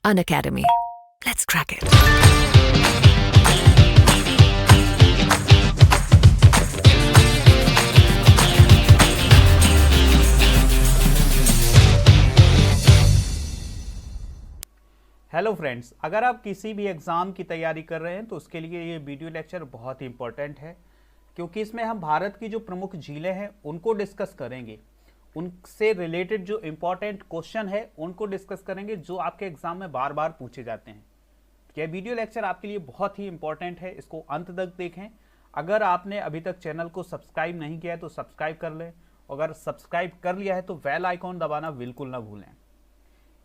Unacademy. Let's crack it. Hello friends, अगर आप किसी भी एग्ज़ाम की तैयारी कर रहे हैं तो उसके लिए ये वीडियो लेक्चर बहुत ही इंपॉर्टेंट है, क्योंकि इसमें हम भारत की जो प्रमुख झीलें हैं उनको डिस्कस करेंगे। उनसे रिलेटेड जो इम्पोर्टेंट क्वेश्चन है उनको डिस्कस करेंगे, जो आपके एग्ज़ाम में बार बार पूछे जाते हैं। यह वीडियो लेक्चर आपके लिए बहुत ही इंपॉर्टेंट है, इसको अंत तक देखें। अगर आपने अभी तक चैनल को सब्सक्राइब नहीं किया है तो सब्सक्राइब कर लें, अगर सब्सक्राइब कर लिया है तो बेल आइकॉन दबाना बिल्कुल ना भूलें।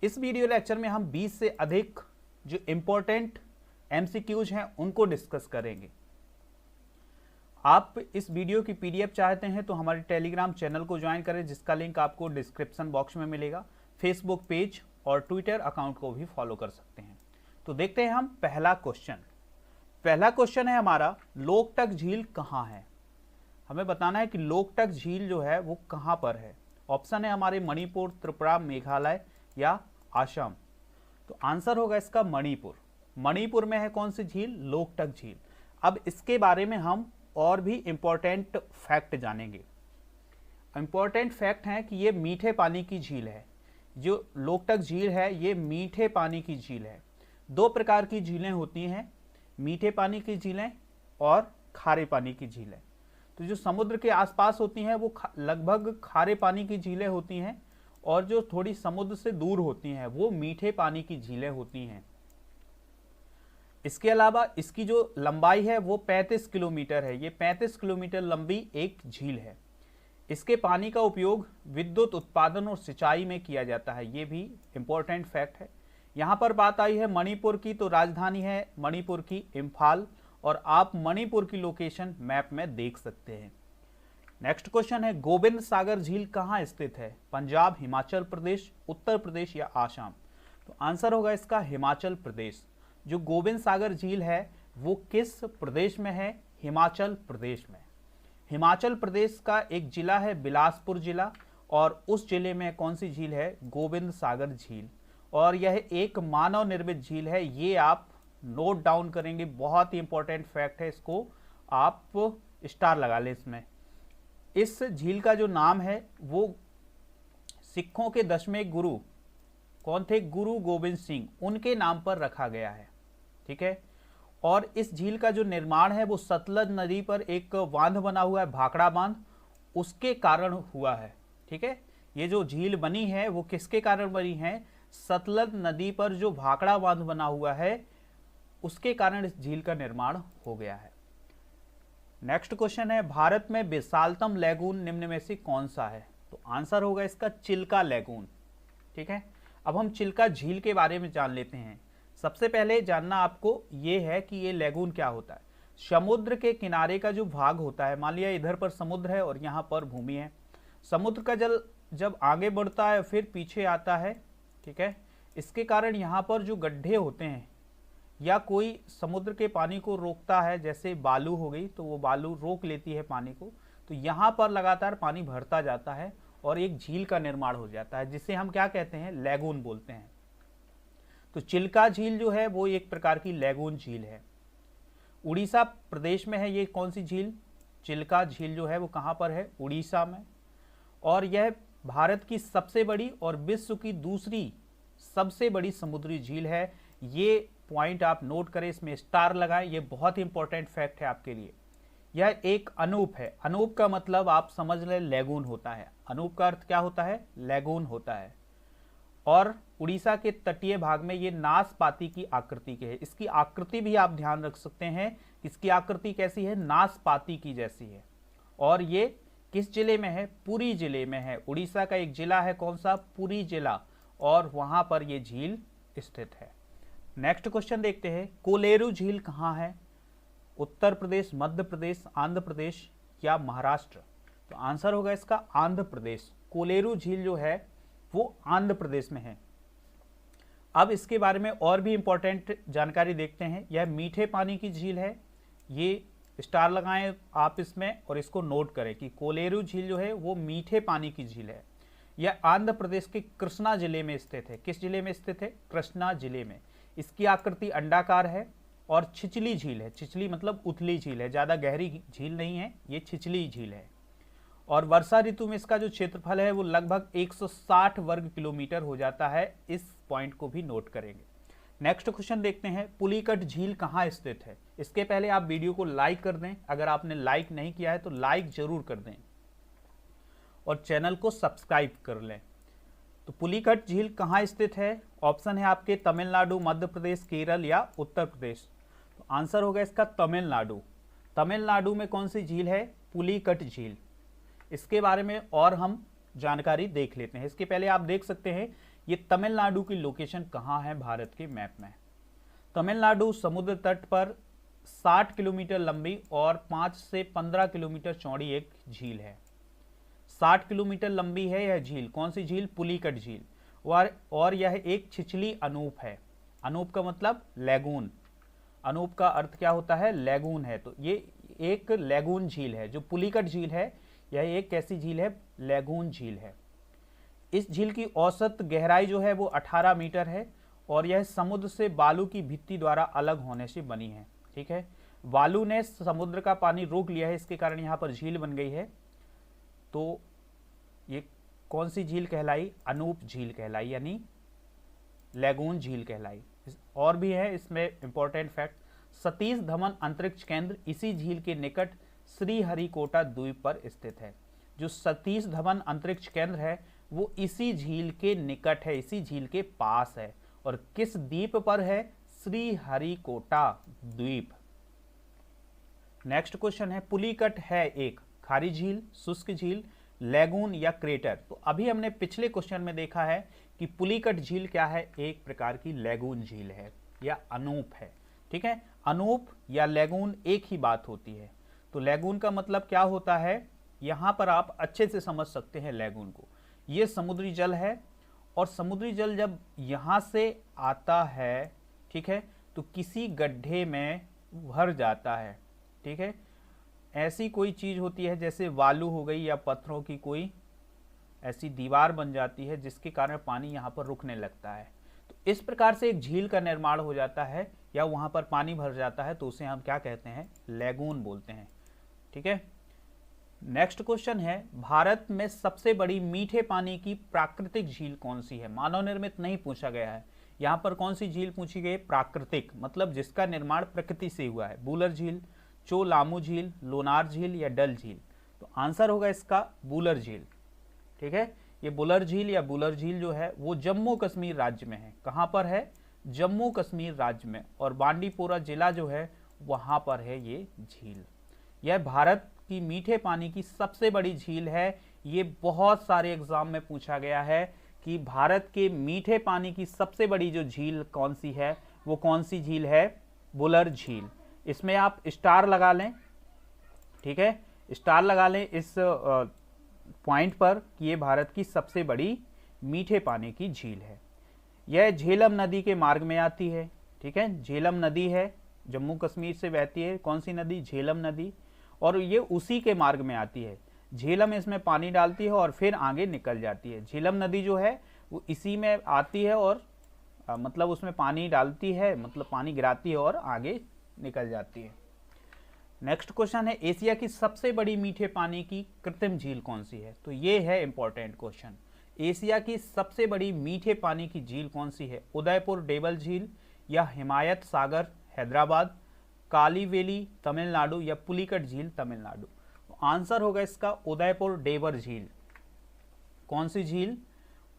इस वीडियो लेक्चर में हम 20 से अधिक जो इम्पोर्टेंट एमसीक्यूज हैं उनको डिस्कस करेंगे। आप इस वीडियो की पीडीएफ चाहते हैं तो हमारे टेलीग्राम चैनल को ज्वाइन करें, जिसका लिंक आपको डिस्क्रिप्शन बॉक्स में मिलेगा। फेसबुक पेज और ट्विटर अकाउंट को भी फॉलो कर सकते हैं। तो देखते हैं हम पहला क्वेश्चन है हमारा, लोकटक झील कहाँ है। हमें बताना है कि लोकटक झील जो है वो कहाँ पर है। ऑप्शन है हमारे मणिपुर, त्रिपुरा, मेघालय या आसाम। तो आंसर होगा इसका मणिपुर। मणिपुर में है कौन सी झील? लोकटक झील। अब इसके बारे में हम और भी इंपॉर्टेंट फैक्ट जानेंगे। इंपॉर्टेंट फैक्ट है कि ये मीठे पानी की झील है। जो लोकटक झील है ये मीठे पानी की झील है। दो प्रकार की झीलें होती हैं, मीठे पानी की झीलें और खारे पानी की झीलें। तो जो समुद्र के आसपास होती हैं वो लगभग खारे पानी की झीलें होती हैं, और जो थोड़ी समुद्र से दूर होती हैं वो मीठे पानी की झीलें होती हैं। इसके अलावा इसकी जो लंबाई है वो 35 किलोमीटर है। ये 35 किलोमीटर लंबी एक झील है। इसके पानी का उपयोग विद्युत उत्पादन और सिंचाई में किया जाता है। ये भी इंपॉर्टेंट फैक्ट है। यहाँ पर बात आई है मणिपुर की, तो राजधानी है मणिपुर की इम्फाल, और आप मणिपुर की लोकेशन मैप में देख सकते हैं। नेक्स्ट क्वेश्चन है, गोविंद सागर झील कहाँ स्थित है? पंजाब, हिमाचल प्रदेश, उत्तर प्रदेश या आसाम। तो आंसर होगा इसका हिमाचल प्रदेश। जो गोविंद सागर झील है वो किस प्रदेश में है? हिमाचल प्रदेश में। हिमाचल प्रदेश का एक जिला है बिलासपुर जिला, और उस जिले में कौन सी झील है? गोविंद सागर झील। और यह एक मानव निर्मित झील है। ये आप नोट डाउन करेंगे, बहुत ही इंपॉर्टेंट फैक्ट है, इसको आप स्टार लगा लें इसमें। इस झील का जो नाम है वो सिखों के 10वें गुरु कौन थे? गुरु गोविंद सिंह, उनके नाम पर रखा गया है। ठीक है। और इस झील का जो निर्माण है वो सतलज नदी पर एक बांध बना हुआ है, भाखड़ा बांध, उसके कारण हुआ है। ठीक है। ये जो झील बनी है वो किसके कारण बनी है? सतलज नदी पर जो भाखड़ा बांध बना हुआ है उसके कारण इस झील का निर्माण हो गया है। नेक्स्ट क्वेश्चन है, भारत में विशालतम लैगून निम्न में से कौन सा है? तो आंसर होगा इसका चिल्का लैगून। ठीक है। अब हम चिल्का झील के बारे में जान लेते हैं। सबसे पहले जानना आपको ये है कि ये लैगून क्या होता है। समुद्र के किनारे का जो भाग होता है, मान लिया इधर पर समुद्र है और यहाँ पर भूमि है। समुद्र का जल जब आगे बढ़ता है फिर पीछे आता है। ठीक है। इसके कारण यहाँ पर जो गड्ढे होते हैं या कोई समुद्र के पानी को रोकता है, जैसे बालू हो गई तो वो बालू रोक लेती है पानी को, तो यहाँ पर लगातार पानी भरता जाता है और एक झील का निर्माण हो जाता है, जिसे हम क्या कहते हैं? लैगून बोलते हैं। तो चिल्का झील जो है वो एक प्रकार की लैगून झील है। उड़ीसा प्रदेश में है ये कौन सी झील? चिल्का झील जो है वो कहाँ पर है? उड़ीसा में। और यह भारत की सबसे बड़ी और विश्व की दूसरी सबसे बड़ी समुद्री झील है। ये पॉइंट आप नोट करें, इसमें स्टार लगाएं, ये बहुत ही इंपॉर्टेंट फैक्ट है आपके लिए। यह एक अनूप है। अनूप का मतलब आप समझ लें लैगून होता है। अनूप का अर्थ क्या होता है? लैगून होता है। और उड़ीसा के तटीय भाग में ये नाशपाती की आकृति के है। इसकी आकृति भी आप ध्यान रख सकते हैं, इसकी आकृति कैसी है? नाशपाती की जैसी है। और ये किस जिले में है? पुरी जिले में है। उड़ीसा का एक जिला है, कौन सा? पुरी जिला, और वहां पर यह झील स्थित है। नेक्स्ट क्वेश्चन देखते हैं, कोलेरू झील कहाँ है? उत्तर प्रदेश, मध्य प्रदेश, आंध्र प्रदेश या महाराष्ट्र। तो आंसर होगा इसका आंध्र प्रदेश। कोलेरू झील जो है वो आंध्र प्रदेश में है। अब इसके बारे में और भी इंपॉर्टेंट जानकारी देखते हैं। यह मीठे पानी की झील है। ये स्टार लगाएं आप इसमें और इसको नोट करें कि कोलेरू झील जो है वो मीठे पानी की झील है। यह आंध्र प्रदेश के कृष्णा जिले में स्थित है। किस जिले में स्थित है? कृष्णा जिले में। इसकी आकृति अंडाकार है और छिछली झील है। छिछली मतलब उथली झील है, ज़्यादा गहरी झील नहीं है, ये छिछली झील है। और वर्षा ऋतु में इसका जो क्षेत्रफल है वो लगभग 160 वर्ग किलोमीटर हो जाता है। इस पॉइंट को भी नोट करेंगे। नेक्स्ट क्वेश्चन देखते हैं, पुलिकट झील कहाँ स्थित है? इसके पहले आप वीडियो को लाइक कर दें, अगर आपने लाइक नहीं किया है तो लाइक जरूर कर दें और चैनल को सब्सक्राइब कर लें। तो पुलिकट झील कहाँ स्थित है? ऑप्शन है आपके तमिलनाडु, मध्य प्रदेश, केरल या उत्तर प्रदेश। तो आंसर होगा इसका तमिलनाडु। तमिलनाडु में कौन सी झील है? पुलिकट झील। इसके बारे में और हम जानकारी देख लेते हैं। इसके पहले आप देख सकते हैं ये तमिलनाडु की लोकेशन कहाँ है भारत के मैप में। तमिलनाडु समुद्र तट पर 60 किलोमीटर लंबी और 5 से 15 किलोमीटर चौड़ी एक झील है। 60 किलोमीटर लंबी है यह झील। कौन सी झील? पुलिकट झील। और यह एक छिछली अनूप है। अनूप का मतलब लैगून। अनूप का अर्थ क्या होता है? लैगून है। तो ये एक लैगून झील है। जो पुलिकट झील है यह एक कैसी झील है? लैगून झील है। इस झील की औसत गहराई जो है वो 18 मीटर है और यह समुद्र से बालू की भित्ति द्वारा अलग होने से बनी है। ठीक है, बालू ने समुद्र का पानी रोक लिया है, इसके कारण यहाँ पर झील बन गई है। तो ये कौन सी झील कहलाई? अनूप झील कहलाई, यानी लैगून झील कहलाई। और भी है इसमें इंपॉर्टेंट फैक्ट, सतीश धवन अंतरिक्ष केंद्र इसी झील के निकट श्रीहरिकोटा द्वीप पर स्थित है। जो सतीश धवन अंतरिक्ष केंद्र है वो इसी झील के निकट है, इसी झील के पास है। और किस द्वीप पर है? श्रीहरिकोटा द्वीप। नेक्स्ट क्वेश्चन है, पुलिकट है एक खारी झील, शुष्क झील, लैगून या क्रेटर? तो अभी हमने पिछले क्वेश्चन में देखा है कि पुलिकट झील क्या है? एक प्रकार की लैगून झील है या अनूप है। ठीक है, अनूप या लैगून एक ही बात होती है। तो लैगून का मतलब क्या होता है? यहां पर आप अच्छे से समझ सकते हैं लैगून को। ये समुद्री जल है और समुद्री जल जब यहां से आता है, ठीक है, तो किसी गड्ढे में भर जाता है। ठीक है, ऐसी कोई चीज होती है जैसे बालू हो गई या पत्थरों की कोई ऐसी दीवार बन जाती है जिसके कारण पानी यहाँ पर रुकने लगता है। तो इस प्रकार से एक झील का निर्माण हो जाता है या वहां पर पानी भर जाता है, तो उसे हम क्या कहते हैं? लैगून बोलते हैं। ठीक है, नेक्स्ट क्वेश्चन है, भारत में सबसे बड़ी मीठे पानी की प्राकृतिक झील कौन सी है? मानव निर्मित नहीं पूछा गया है। यहाँ पर कौन सी झील पूछी गई? प्राकृतिक, मतलब जिसका निर्माण प्रकृति से हुआ है। बूलर झील, चोलामू झील, लोनार झील या डल झील? तो आंसर होगा इसका बूलर झील। ठीक है, ये बुलर झील या बूलर झील जो है वो जम्मू कश्मीर राज्य में है। कहाँ पर है? जम्मू कश्मीर राज्य में। और बांडीपोरा जिला जो है वहां पर है ये झील। यह भारत की मीठे पानी की सबसे बड़ी झील है। ये बहुत सारे एग्जाम में पूछा गया है कि भारत के मीठे पानी की सबसे बड़ी जो झील कौन सी है, वो कौन सी झील है? बुलर झील। इसमें आप स्टार लगा लें। ठीक है, स्टार लगा लें इस पॉइंट पर कि ये भारत की सबसे बड़ी मीठे पानी की झील है। यह झेलम नदी के मार्ग में आती है। ठीक है, झेलम नदी है, जम्मू कश्मीर से बहती है। कौन सी नदी? झेलम नदी। और ये उसी के मार्ग में आती है। झेलम इसमें पानी डालती है और फिर आगे निकल जाती है। झेलम नदी जो है वो इसी में आती है और मतलब उसमें पानी डालती है, मतलब पानी गिराती है और आगे निकल जाती है। नेक्स्ट क्वेश्चन है, एशिया की सबसे बड़ी मीठे पानी की कृत्रिम झील कौन सी है? तो ये है इंपॉर्टेंट क्वेश्चन। एशिया की सबसे बड़ी मीठे पानी की झील कौन सी है? उदयपुर डेबल झील या हिमायत सागर हैदराबाद, कालीवेली तमिलनाडु या पुलिकट झील तमिलनाडु? तो आंसर होगा इसका उदयपुर डेबर झील। कौन सी झील?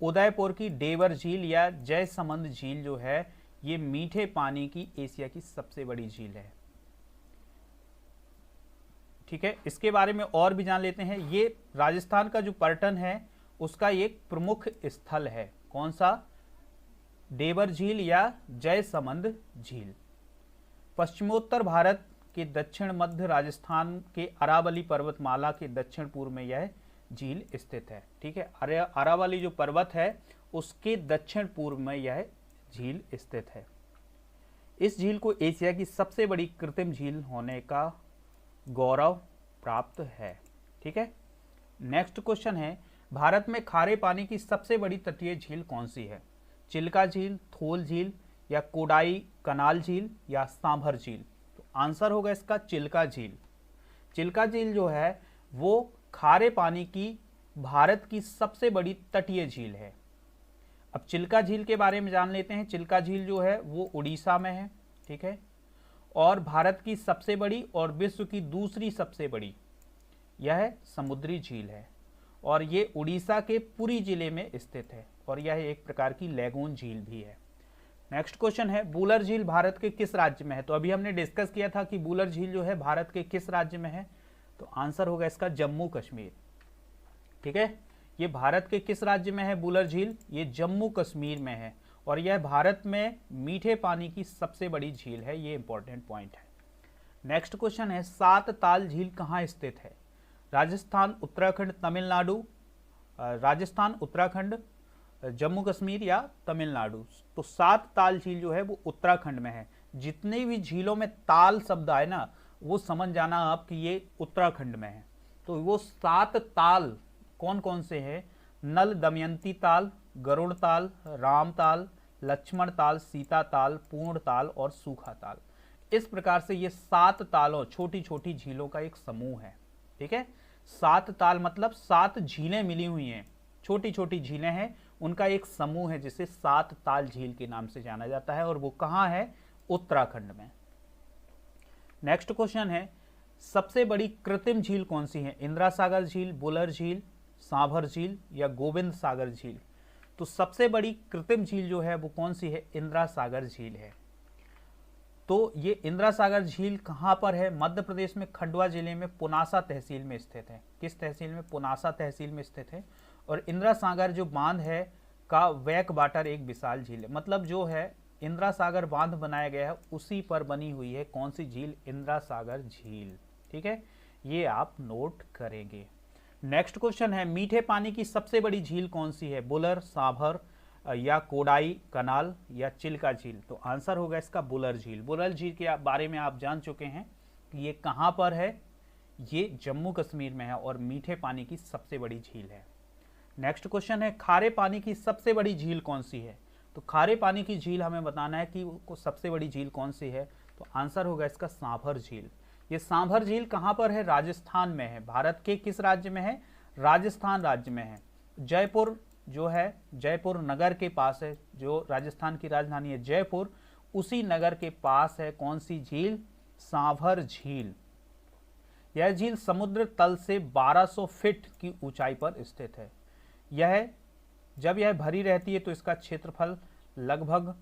उदयपुर की डेबर झील या जयसमंद झील जो है ये मीठे पानी की एशिया की सबसे बड़ी झील है। ठीक है, इसके बारे में और भी जान लेते हैं। ये राजस्थान का जो पर्यटन है उसका एक प्रमुख स्थल है। कौन सा? डेबर झील या जयसमंद झील। पश्चिमोत्तर भारत के दक्षिण मध्य राजस्थान के अरावली पर्वतमाला के दक्षिण पूर्व में यह झील स्थित है। ठीक है, अरावली जो पर्वत है उसके दक्षिण पूर्व में यह झील स्थित है। इस झील को एशिया की सबसे बड़ी कृत्रिम झील होने का गौरव प्राप्त है। ठीक है, नेक्स्ट क्वेश्चन है, भारत में खारे पानी की सबसे बड़ी तटीय झील कौन सी है? चिल्का झील, थोल झील या कोडाई कनाल झील या सांभर झील? तो आंसर होगा इसका चिल्का झील। चिल्का झील जो है वो खारे पानी की भारत की सबसे बड़ी तटीय झील है। अब चिल्का झील के बारे में जान लेते हैं। चिल्का झील जो है वो उड़ीसा में है, ठीक है, और भारत की सबसे बड़ी और विश्व की दूसरी सबसे बड़ी यह समुद्री झील है और ये उड़ीसा के पुरी जिले में स्थित है और यह एक प्रकार की लैगून झील भी है। नेक्स्ट क्वेश्चन है, बूलर झील भारत के किस राज्य में है? तो अभी हमने डिस्कस किया था कि बूलर झील जो है भारत के किस राज्य में है, तो आंसर होगा इसका जम्मू कश्मीर, ठीक है। ये भारत के किस राज्य में है बूलर झील? ये जम्मू कश्मीर में है और यह भारत में मीठे पानी की सबसे बड़ी झील है, ये इंपॉर्टेंट पॉइंट है। नेक्स्ट क्वेश्चन है, सात ताल झील कहाँ स्थित है? राजस्थान, उत्तराखंड, तमिलनाडु, राजस्थान, उत्तराखंड, जम्मू कश्मीर या तमिलनाडु? तो सात ताल झील जो है वो उत्तराखंड में है। जितने भी झीलों में ताल शब्द आए ना वो समझ जाना आप कि ये उत्तराखंड में है। तो वो सात ताल कौन कौन से हैं? नल दमयंती ताल, गरुड़ ताल, राम ताल, लक्ष्मण ताल, सीता ताल, पूर्ण ताल और सूखा ताल। इस प्रकार से ये सात तालों, छोटी छोटी झीलों का एक समूह है, ठीक है। सात ताल मतलब सात झीलें मिली हुई हैं, छोटी छोटी झीलें हैं, उनका एक समूह है जिसे सात ताल झील के नाम से जाना जाता है और वो कहाँ है? उत्तराखंड में। नेक्स्ट क्वेश्चन है, सबसे बड़ी कृत्रिम झील कौन सी है? इंदिरा सागर झील, बुलर झील, सांभर झील या गोविंद सागर झील? तो सबसे बड़ी कृत्रिम झील जो है वो कौन सी है? इंदिरा सागर झील है। तो ये इंदिरा सागर झील कहाँ पर है? मध्य प्रदेश में खंडवा जिले में पुनासा तहसील में स्थित है। किस तहसील में? पुनासा तहसील में स्थित है। और इंदिरा सागर जो बांध है का बैक वाटर एक विशाल झील है, मतलब जो है इंदिरा सागर बांध बनाया गया है उसी पर बनी हुई है कौन सी झील? इंदिरा सागर झील, ठीक है, ये आप नोट करेंगे। नेक्स्ट क्वेश्चन है, मीठे पानी की सबसे बड़ी झील कौन सी है? बुलर, सांभर या कोडाई कनाल या चिल्का झील? तो आंसर होगा इसका बुलर झील। बुलर झील के बारे में आप जान चुके हैं कि ये कहाँ पर है, ये जम्मू कश्मीर में है और मीठे पानी की सबसे बड़ी झील है। नेक्स्ट क्वेश्चन है, खारे पानी की सबसे बड़ी झील कौन सी है? तो खारे पानी की झील हमें बताना है कि वो सबसे बड़ी झील कौन सी है, तो आंसर होगा इसका सांभर झील। ये सांभर झील कहाँ पर है? राजस्थान में है। भारत के किस राज्य में है? राजस्थान राज्य में है। जयपुर जो है, जयपुर नगर के पास है, जो राजस्थान की राजधानी है जयपुर, उसी नगर के पास है कौन सी झील? सांभर झील। यह झील समुद्र तल से 1200 फीट की ऊंचाई पर स्थित है। जब यह भरी रहती है तो इसका क्षेत्रफल लगभग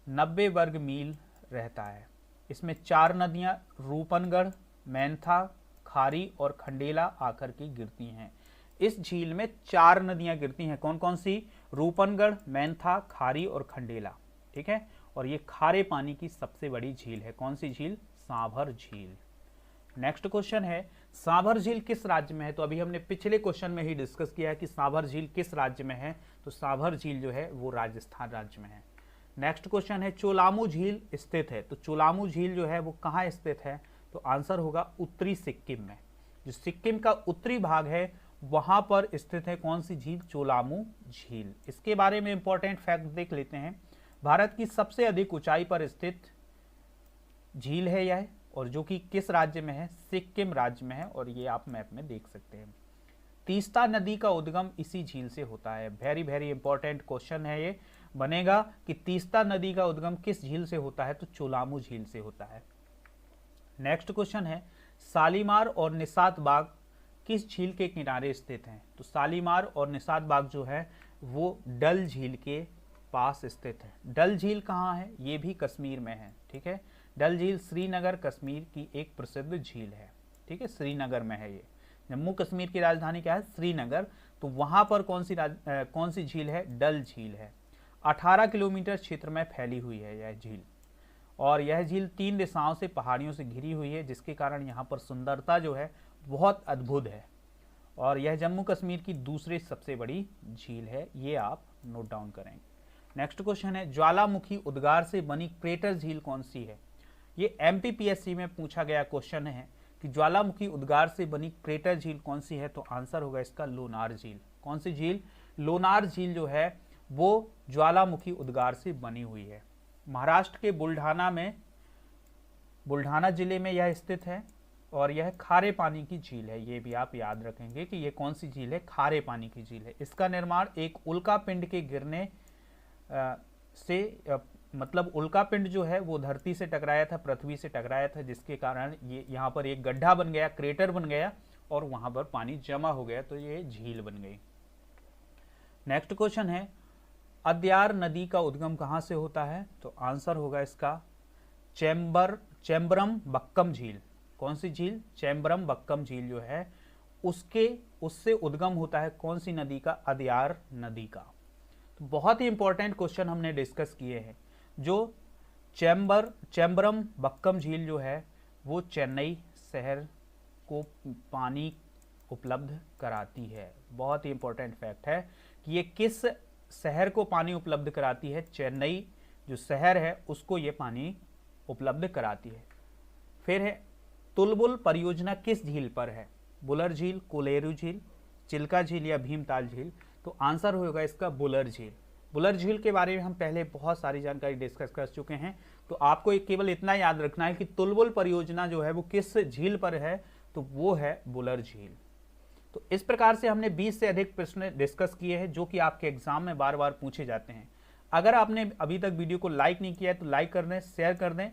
90 वर्ग मील रहता है। इसमें 4 नदियां रूपनगढ़, मैंथा, खारी और खंडेला आकर के गिरती हैं। इस झील में 4 नदियां गिरती हैं, कौन कौन सी? रूपनगढ़, मैंथा, खारी और खंडेला, ठीक है। और ये खारे पानी की सबसे बड़ी झील है। कौन सी झील? सांभर झील। नेक्स्ट क्वेश्चन है, सांभर झील किस राज्य में है? तो अभी हमने पिछले क्वेश्चन में ही डिस्कस किया है कि सांभर झील किस राज्य में है, तो सांभर झील जो है वो राजस्थान राज्य में है। नेक्स्ट क्वेश्चन है, चोलामू झील स्थित है, तो चोलामू झील जो है वो कहाँ स्थित है? तो आंसर होगा उत्तरी सिक्किम में। जो सिक्किम का उत्तरी भाग है वहां पर स्थित है कौन सी झील? चोलामू झील। इसके बारे में इंपॉर्टेंट फैक्ट देख लेते हैं। भारत की सबसे अधिक ऊंचाई पर स्थित झील है यह, और जो कि किस राज्य में है? सिक्किम राज्य में है, और ये आप मैप में देख सकते हैं। तीस्ता नदी का उद्गम इसी झील से होता है। वेरी वेरी इंपॉर्टेंट क्वेश्चन है ये बनेगा कि तीस्ता नदी का उद्गम किस झील से होता है? तो चोलामू झील से होता है। नेक्स्ट क्वेश्चन है, शालीमार और निशात बाग किस झील के किनारे स्थित हैं? तो शालीमार और निशात बाग जो है वो डल झील के पास स्थित है। डल झील कहाँ है? ये भी कश्मीर में है, ठीक है। डल झील श्रीनगर कश्मीर की एक प्रसिद्ध झील है, ठीक है, श्रीनगर में है ये। जम्मू कश्मीर की राजधानी क्या है? श्रीनगर। तो वहां पर कौन सी झील है? डल झील है। 18 किलोमीटर क्षेत्र में फैली हुई है यह झील, और यह झील 3 दिशाओं से पहाड़ियों से घिरी हुई है, जिसके कारण यहाँ पर सुंदरता जो है बहुत अद्भुत है। और यह जम्मू कश्मीर की दूसरी सबसे बड़ी झील है, ये आप नोट डाउन करेंगे। नेक्स्ट क्वेश्चन है, ज्वालामुखी उद्गार से बनी क्रेटर झील कौन सी है? ये MPPSC में पूछा गया क्वेश्चन है कि ज्वालामुखी उद्गार से बनी क्रेटर झील कौन सी है? तो आंसर होगा इसका लोनार झील। कौन सी झील? लोनार झील जो है वो ज्वालामुखी उद्गार से बनी हुई है। महाराष्ट्र के बुल्ढाना जिले में यह स्थित है और यह खारे पानी की झील है। ये भी आप याद रखेंगे कि ये कौन सी झील है? खारे पानी की झील है। इसका निर्माण एक उल्का पिंड के गिरने से मतलब उल्का पिंड जो है वो धरती से टकराया था, पृथ्वी से टकराया था, जिसके कारण ये यहाँ पर एक गड्ढा बन गया, क्रेटर बन गया और वहां पर पानी जमा हो गया, तो ये झील बन गई। नेक्स्ट क्वेश्चन है, अद्यार नदी का उद्गम कहाँ से होता है? तो आंसर होगा इसका चेम्बरम बक्कम झील। कौन सी झील? चेम्बरम बक्कम झील जो है उससे उद्गम होता है कौन सी नदी का? अद्यार नदी का। तो बहुत ही इंपॉर्टेंट क्वेश्चन हमने डिस्कस किए हैं। जो चेम्बरम बक्कम झील जो है वो चेन्नई शहर को पानी उपलब्ध कराती है। बहुत ही इंपॉर्टेंट फैक्ट है कि ये किस शहर को पानी उपलब्ध कराती है? चेन्नई जो शहर है उसको ये पानी उपलब्ध कराती है। फिर है तुलबुल परियोजना किस झील पर है? बुलर झील, कोलेरू झील, चिल्का झील या भीमताल झील? तो आंसर होगा इसका बुलर झील। बुलर झील के बारे में हम पहले बहुत सारी जानकारी डिस्कस कर चुके हैं, तो आपको केवल इतना याद रखना है कि तुलबुल परियोजना जो है वो किस झील पर है? तो वो है बुलर झील। तो इस प्रकार से हमने 20 से अधिक प्रश्न डिस्कस किए हैं जो कि आपके एग्जाम में बार बार पूछे जाते हैं। अगर आपने अभी तक वीडियो को लाइक नहीं किया है तो लाइक कर दें, शेयर कर दें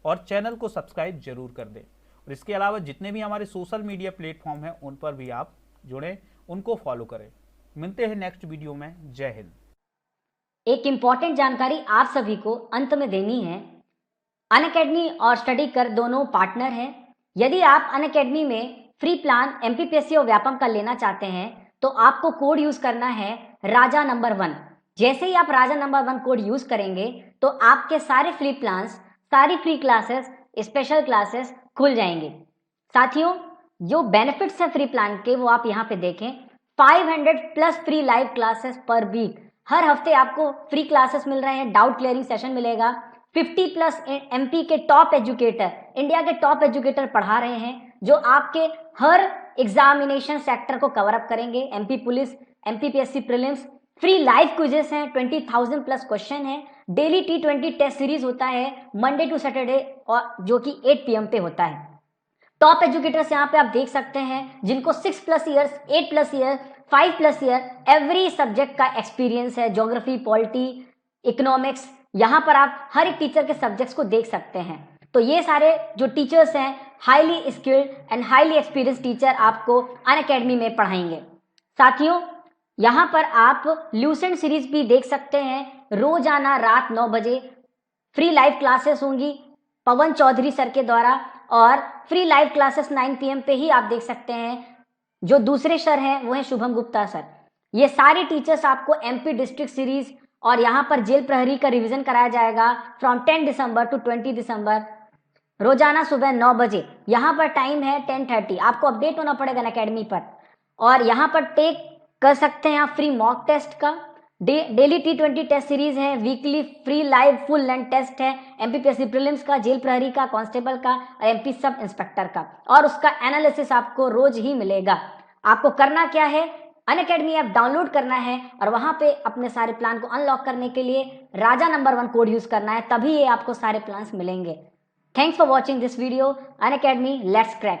और चैनल को सब्सक्राइब जरूर कर दें। और इसके अलावा जितने भी हमारे सोशल मीडिया प्लेटफॉर्म हैं उन पर भी आप जुड़ें, उनको फॉलो करें। मिलते हैं नेक्स्ट वीडियो में। जय हिंद। एक इम्पॉर्टेंट जानकारी आप सभी को अंत में देनी है। अनअकैडमी और स्टडी कर दोनों पार्टनर हैं। यदि आप अनअकैडमी में फ्री प्लान एमपीपीएससी और व्यापम का लेना चाहते हैं तो आपको कोड यूज करना है राजा नंबर 1। जैसे ही आप राजा नंबर 1 कोड यूज करेंगे तो आपके सारे फ्री प्लान्स, सारी फ्री क्लासेस, स्पेशल क्लासेस खुल जाएंगे। साथियों, जो बेनिफिट्स हैं फ्री प्लान के वो आप यहाँ पे देखें। 500 plus free live classes per week, हर हफ्ते आपको फ्री क्लासेस मिल रहे हैं। डाउट क्लियरिंग सेशन मिलेगा। 50 प्लस एमपी के टॉप एजुकेटर, इंडिया के टॉप एजुकेटर पढ़ा रहे हैं जो आपके हर एग्जामिनेशन सेक्टर को कवर अप करेंगे। MP police, MPPSC prelims, free live quizzes हैं, 20,000 प्लस क्वेश्चन है। डेली T20 टेस्ट सीरीज होता है मंडे टू सैटरडे और जो कि 8 PM पे होता है। टॉप एजुकेटर्स यहाँ पे आप देख सकते हैं जिनको 6+ years, 8+ year, 5+ year every subject का एक्सपीरियंस है। ज्योग्राफी, पॉलिटी, इकोनॉमिक्स, यहाँ पर आप हर एक टीचर के सब्जेक्ट्स को देख सकते हैं। तो ये सारे जो टीचर्स हैं highly skilled and highly experience teacher आपको अनअकैडमी में पढ़ाएंगे। साथियों, यहाँ पर आप ल्यूसेंट सीरीज भी देख सकते हैं। रोजाना रात 9 बजे फ्री लाइव क्लासेस होंगी पवन चौधरी सर के द्वारा और फ्री लाइव क्लासेस 9 PM पे ही आप देख सकते हैं। जो दूसरे सर हैं वो है शुभम गुप्ता सर। ये सारे टीचर्स आपको एमपी डिस्ट्रिक्ट सीरीज और यहाँ पर जेल प्रहरी का रिवीजन कराया जाएगा फ्रॉम 10 दिसंबर टू 20 दिसंबर, रोजाना सुबह 9 बजे। यहाँ पर टाइम है 10:30। आपको अपडेट होना पड़ेगा अनअकैडमी पर और यहाँ पर टेक कर सकते हैं आप फ्री मॉक टेस्ट का। डेली T20 टेस्ट सीरीज है, weekly free live full length test है एमपीपीएससी प्रीलिम्स का, जेल प्रहरी का, कांस्टेबल का और एमपी सब इंस्पेक्टर का, और उसका एनालिसिस आपको रोज ही मिलेगा। आपको करना क्या है, अनअकैडमी ऐप डाउनलोड करना है और वहां पे अपने सारे प्लान को अनलॉक करने के लिए राजा नंबर 1 कोड यूज करना है, तभी ये आपको सारे प्लान्स मिलेंगे। Thanks for watching this video. Unacademy, let's crack it.